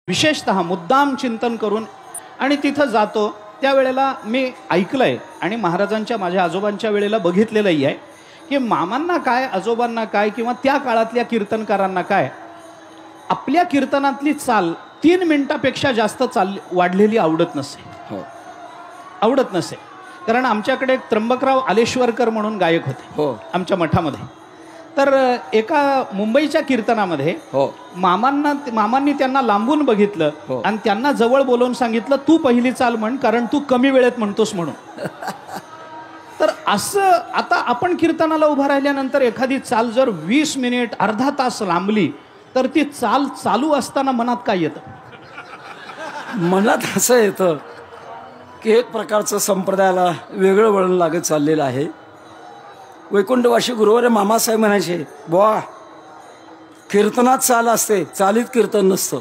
विशेषतः मुद्दाम चिंतन करून आणि तिथं जातो त्यावेळेला मी ऐकलंय आणि महाराजांच्या माझ्या आजोबांच्या वेळेला बघितलेलंही आहे की मामांना काय आजोबांना काय किंवा त्या काळातल्या कीर्तनकारांना काय आपल्या कीर्तनातली चाल 3 मिनिटापेक्षा जास्त चाल वाढलेली आवडत नसे आवडत नसे कारण आमच्याकडे एक त्र्यंबकराव आलेश्वरकर म्हणून गायक होते आमच्या मठामध्ये तर एका मुंबईच्या कीर्तनामध्ये मामांनी त्यांना लांबून बघितलं आणि त्यांना जवळ बोलवून सांगितलं तू पहिली चाल म्हण कारण तू कमी वेळेत म्हणतोस म्हणून तर असं आता आपण कीर्तनाला उभा राहिल्यानंतर एखादी चाल जर 20 मिनिट अर्धा तास लांबली तर ती चाल चालू असताना मनात काय येतं मनात असं येतं की एक प्रकारचं संप्रदायाला वेगळं वळण लागत चाललेलं आहे। वैकुंठवासी गुरुवार मामासाहेब म्हणायचे बुवा कीर्तनात चाल असते चालीत कीर्तन नसतं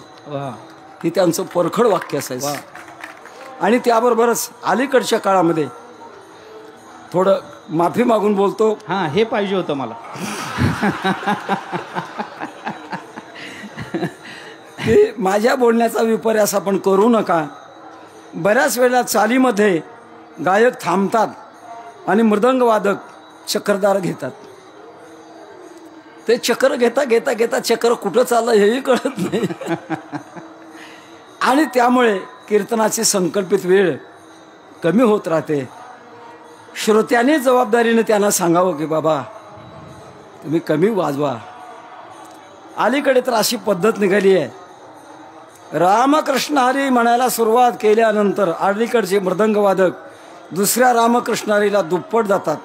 हे त्यांचं परखड वाक्य असायचं। आणि त्याबरोबरच अलीकडच्या काळामध्ये थोडं माफी मागून बोलतो हां हे पाहिजे होतं मला की माझ्या बोलण्याचा विपर्यास आपण करू नका। बऱ्याच वेळेला चालीमध्ये गायक थांबतात आणि मृदंगवादक चक्रधार घेतात। ते चक्र घेता घेता घेता चक्र कुठं चाललं हेही कळत नाही आणि त्यामुळे कीर्तनाची संकल्पित वेळ कमी होत राहते। श्रोत्याने जबाबदारीने त्यांना सांगावं की बाबा तुम्ही कमी वाजवा। अलीकडे तर अशी पद्धत निघाली आहे रामकृष्ण हरी म्हणायला सुरुवात केल्यानंतर अलीकडचे मृदंगवादक दुसऱ्या रामकृष्ण हरीला दुप्पट जातात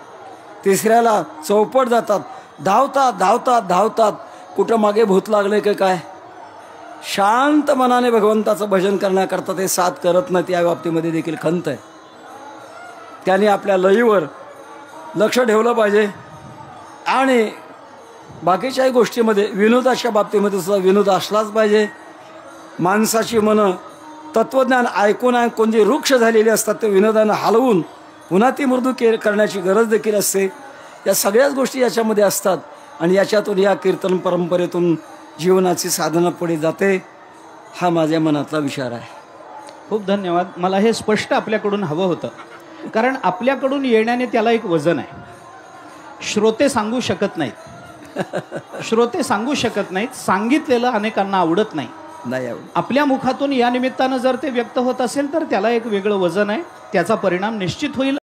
तिसऱ्याला चौपट जातात धावतात धावतात धावतात कुठं मागे भूत लागले की काय शांत मनाने भगवंताचं भजन करण्याकरता ते साथ करत नाहीत। या बाबतीमध्ये देखील खंत आहे त्यांनी आपल्या लयीवर लक्ष ठेवलं पाहिजे आणि बाकीच्याही गोष्टीमध्ये विनोदाच्या बाबतीमध्ये सुद्धा विनोद असलाच पाहिजे। माणसाची मनं तत्वज्ञान ऐकून ऐकून जी वृक्ष झालेली असतात ते विनोदानं हलवून पुन्हा ती मृदू करण्याची गरज देखील असते। या सगळ्याच गोष्टी याच्यामध्ये असतात आणि याच्यातून या कीर्तन परंपरेतून जीवनाची साधना पुढे जाते हा माझ्या मनातला विचार आहे। खूप धन्यवाद। मला हे स्पष्ट आपल्याकडून हवं होतं कारण आपल्याकडून येण्याने त्याला एक वजन आहे। श्रोते सांगू शकत नाहीत श्रोते सांगू शकत नाहीत सांगितलेलं अनेकांना आवडत नाही आपल्या मुखातून या निमित्तानं जर ते व्यक्त होत असेल तर त्याला एक वेगळं वजन आहे त्याचा परिणाम निश्चित होईल।